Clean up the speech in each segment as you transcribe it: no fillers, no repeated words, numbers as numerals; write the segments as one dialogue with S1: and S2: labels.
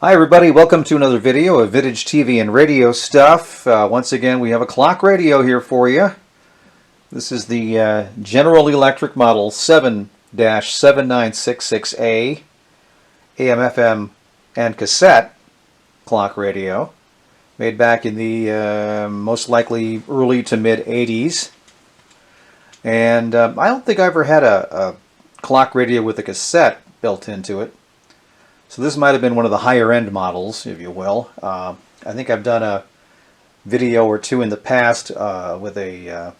S1: Hi everybody, welcome to another video of vintage TV and radio stuff. Once again we have a clock radio here for you. This is the General Electric model 7-7966A AM/FM and cassette clock radio, made back in the most likely early to mid 80s. And I don't think I ever had a clock radio with a cassette built into it. So this might have been one of the higher end models, if you will. I think I've done a video or two in the past with a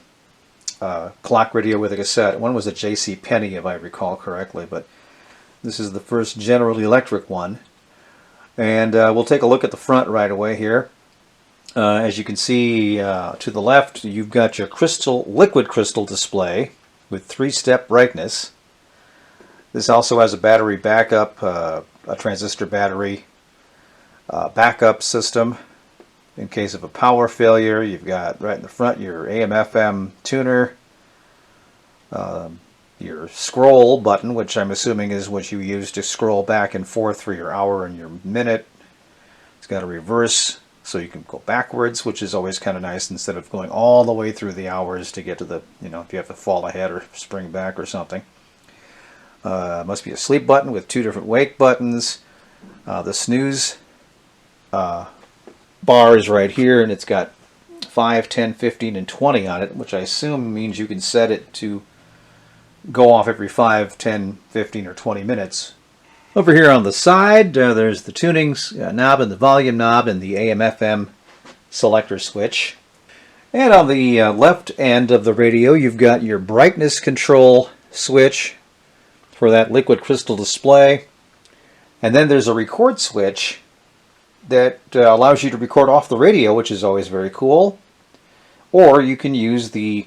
S1: clock radio with a cassette. One was a J.C. Penney, if I recall correctly, but this is the first General Electric one. And we'll take a look at the front right away here. As you can see to the left, you've got your liquid crystal display with 3-step brightness. This also has a battery backup, a transistor battery backup system in case of a power failure. You've got right in the front your AM/FM tuner, your scroll button, which I'm assuming is what you use to scroll back and forth for your hour and your minute. It's got a reverse so you can go backwards, which is always kind of nice instead of going all the way through the hours to get to the, if you have to fall ahead or spring back or something. Must be a sleep button with 2 different wake buttons. The snooze bar is right here, and it's got 5, 10, 15, and 20 on it, which I assume means you can set it to go off every 5, 10, 15, or 20 minutes. Over here on the side, there's the tuning knob and the volume knob and the AM/FM selector switch. And on the left end of the radio, you've got your brightness control switch for that liquid crystal display. And then there's a record switch that allows you to record off the radio, which is always very cool. Or you can use the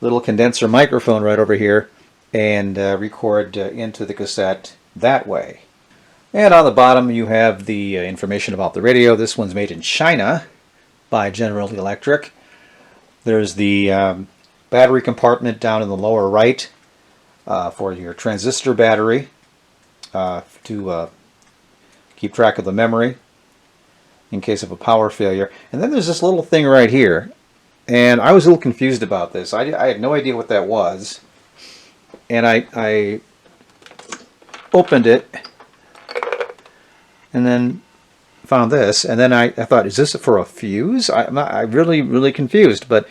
S1: little condenser microphone right over here and record into the cassette that way. And on the bottom you have the information about the radio. This one's made in China by General Electric. There's the battery compartment down in the lower right for your transistor battery to keep track of the memory in case of a power failure. And then there's this little thing right here, and I was a little confused about this. I had no idea what that was, and I opened it and then found this, and then I thought, is this for a fuse? I'm really confused, but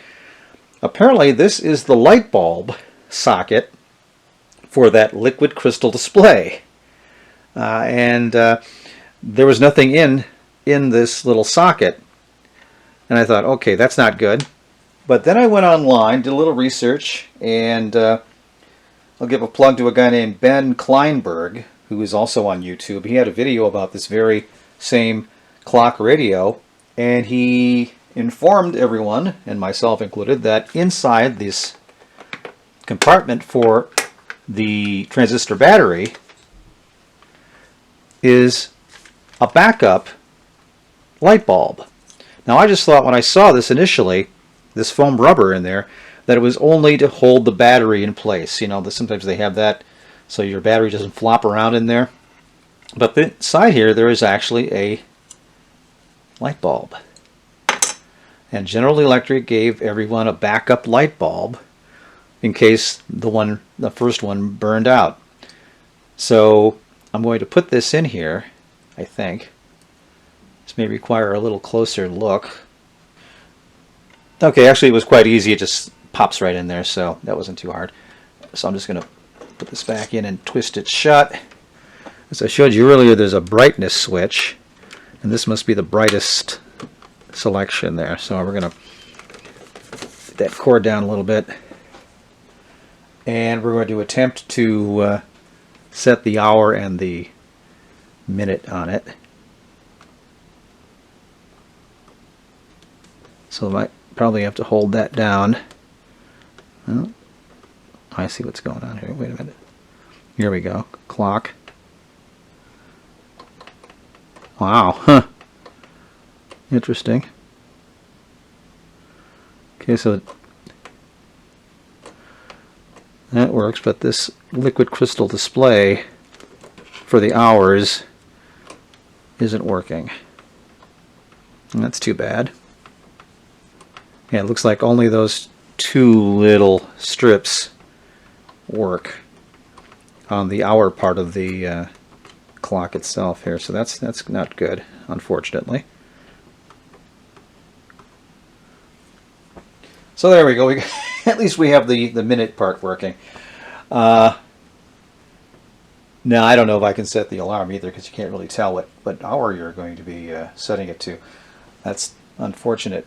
S1: apparently this is the light bulb socket for that liquid crystal display. And there was nothing in this little socket, and I thought, okay, that's not good. But then I went online, did a little research, and I'll give a plug to a guy named Ben Kleinberg, who is also on YouTube. He had a video about this very same clock radio, and he informed everyone, and myself included, that inside this compartment for the transistor battery is a backup light bulb. Now I just thought when I saw this initially, this foam rubber in there, that it was only to hold the battery in place. Sometimes they have that so your battery doesn't flop around in there. But inside here there is actually a light bulb. And General Electric gave everyone a backup light bulb in case the first one burned out. So I'm going to put this in here, I think. This may require a little closer look. Okay, actually it was quite easy. It just pops right in there, so that wasn't too hard. So I'm just going to put this back in and twist it shut. As I showed you earlier, there's a brightness switch, and this must be the brightest selection there. So we're going to put that cord down a little bit, and we're going to attempt to set the hour and the minute on it. So I might probably have to hold that down. Oh, I see what's going on here. Wait a minute. Here we go. Clock. Wow. Huh. Interesting. Okay, so that works, but this liquid crystal display for the hours isn't working. And that's too bad. Yeah, it looks like only those two little strips work on the hour part of the clock itself here, so that's not good, unfortunately. So there we go. At least we have the minute part working. Now I don't know if I can set the alarm either, because you can't really tell what hour you're going to be setting it to. That's unfortunate.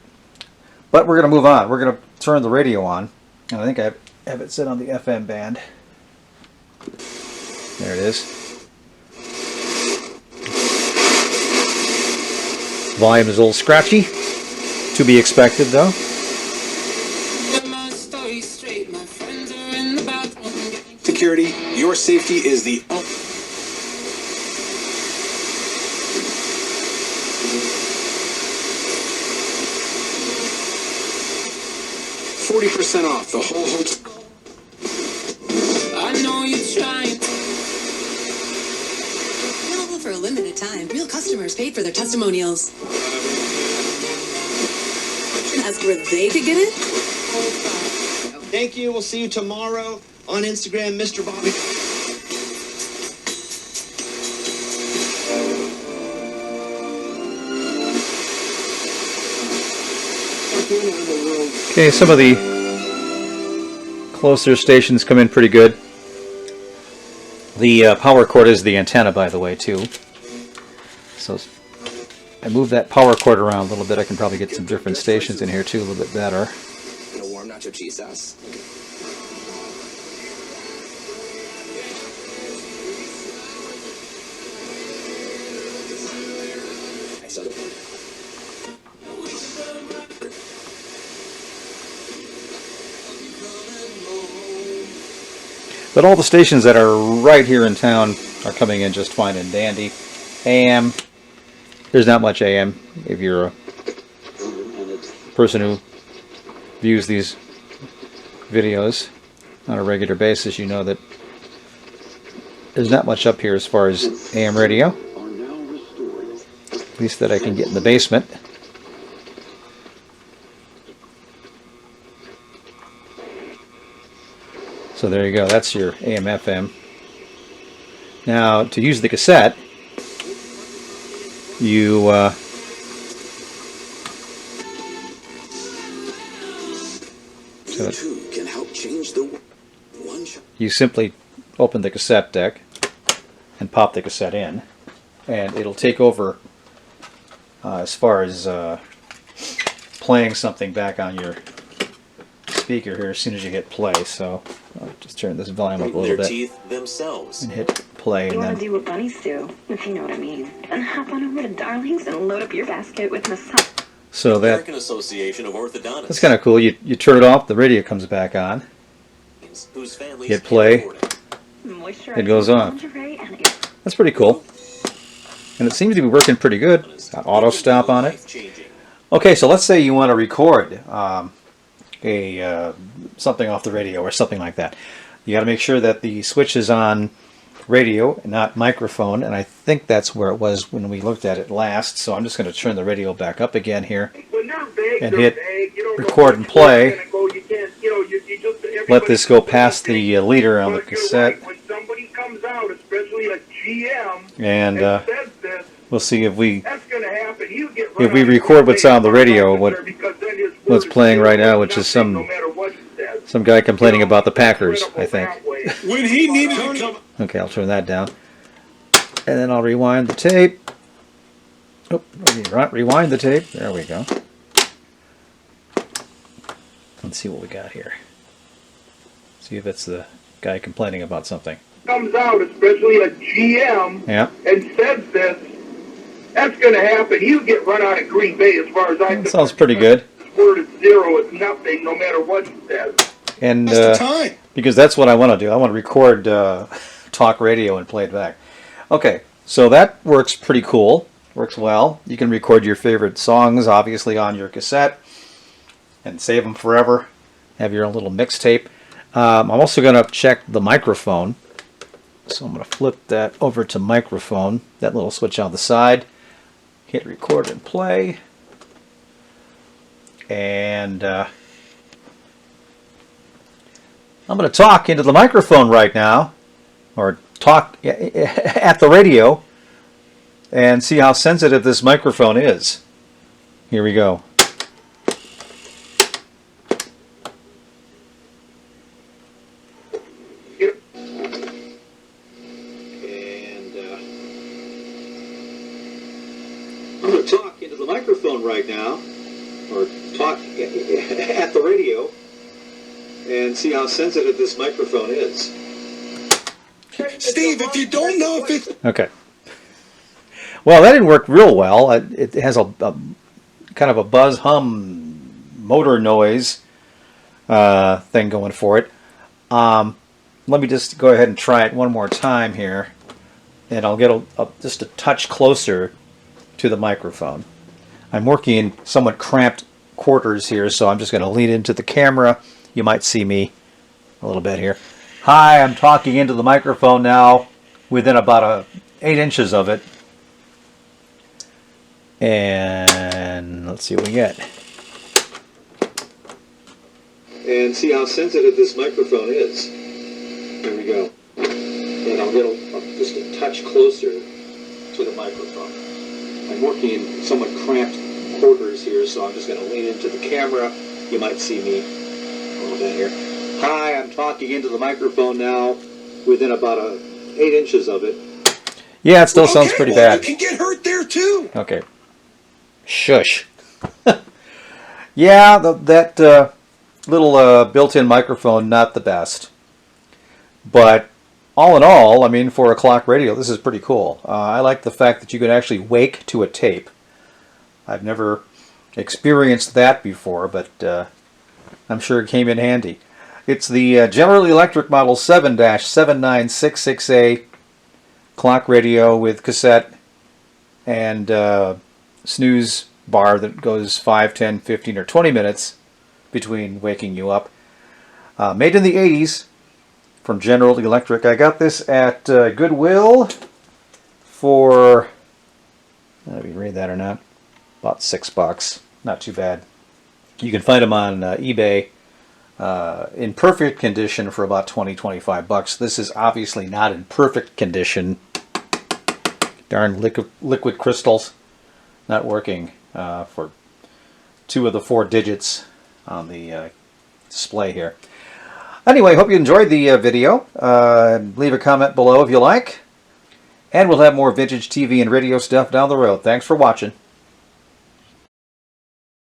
S1: But we're going to move on. We're going to turn the radio on. And I think I have it set on the FM band. There it is. Volume is a little scratchy. To be expected, though.
S2: Security, your safety is the 40% off the whole hotel. I know you're trying.
S3: Available for a limited time. Real customers paid for their testimonials. Ask where they could get it.
S4: Thank you. We'll see you tomorrow on Instagram, Mr. Bobby.
S1: Okay, some of the closer stations come in pretty good. The power cord is the antenna, by the way, too. So I move that power cord around a little bit. I can probably get some different stations in here too, a little bit better.
S4: And a warm nacho cheese sauce.
S1: But all the stations that are right here in town are coming in just fine and dandy. AM, there's not much AM. If you're a person who views these videos on a regular basis, you know that there's not much up here as far as AM radio. At least that I can get in the basement. So there you go, that's your AM FM. Now to use the cassette, you you simply open the cassette deck and pop the cassette in, and it'll take over as far as playing something back on your speaker here as soon as you hit play. So I'll just turn this volume up a little bit and hit play.
S5: You
S1: and
S5: want
S1: then
S5: to do what bunnies do, if you know what I mean. And hop on over to Darling's and load up your basket with massage.
S1: so
S6: American Association of Orthodontists.
S1: that's kind of cool. You turn it off, the radio comes back on,
S6: Whose families
S1: hit play, it goes on. That's pretty cool. And it seems to be working pretty good. Got auto stop on it. Okay, so let's say you want to record something off the radio or something like that. You got to make sure that the switch is on radio and not microphone, and I think that's where it was when we looked at it last. So I'm just going to turn the radio back up again here and hit record and play. Let this go past the leader on the cassette, and we'll see if we record what's on the radio, what's playing right now, which is some guy complaining about the Packers, I think.
S2: When he needed to come.
S1: Okay, I'll turn that down, and then I'll rewind the tape. Oh, rewind the tape. There we go. Let's see what we got here. See if it's the guy complaining about something.
S7: Comes out, especially a GM, and says this, that's going to happen. He'll get run out of Green Bay as far as I can.
S1: Sounds pretty good.
S7: His word is zero. It's nothing, no matter what he says.
S1: And
S2: That's the time.
S1: because that's what I want to do. I want to record talk radio and play it back. Okay, so that works pretty cool. Works well. You can record your favorite songs, obviously, on your cassette and save them forever. Have your own little mixtape. I'm also going to check the microphone. So I'm going to flip that over to microphone, that little switch on the side. Hit record and play. And I'm going to talk into the microphone right now, or talk at the radio, and see how sensitive this microphone is. Here we go.
S8: I'm going to talk into the microphone right now, or talk at the radio, and see how sensitive this microphone is.
S2: Steve, if you don't know if it's...
S1: Okay. Well, that didn't work real well. It has a kind of a buzz hum motor noise thing going for it. Let me just go ahead and try it one more time here, and I'll get just a touch closer to the microphone. I'm working in somewhat cramped quarters here, so I'm just going to lean into the camera. You might see me a little bit here. Hi, I'm talking into the microphone now, within about 8 inches of it. And let's see what we get.
S8: And see how sensitive this microphone is. Here we go. And I'll get just a touch closer to the microphone. I'm working in somewhat cramped quarters here, so I'm just going to lean into the camera. You might see me a little bit here. Hi, I'm talking into the microphone now, within about 8 inches of it.
S1: Yeah, it still sounds pretty bad.
S2: You can get hurt there too.
S1: Okay. Shush. Yeah, that little built-in microphone, not the best. But all in all, I mean, for a clock radio, this is pretty cool. I like the fact that you can actually wake to a tape. I've never experienced that before, but I'm sure it came in handy. It's the General Electric Model 7-7966A clock radio with cassette and snooze bar that goes 5, 10, 15, or 20 minutes between waking you up. Made in the 80s from General Electric. I got this at Goodwill for, let me read that or not, about $6. Not too bad. You can find them on eBay in perfect condition for about $20-25. This is obviously not in perfect condition. Darn liquid crystals not working for 2 of the 4 digits on the display here. Anyway, hope you enjoyed the video. Leave a comment below if you like. And we'll have more vintage TV and radio stuff down the road. Thanks for watching.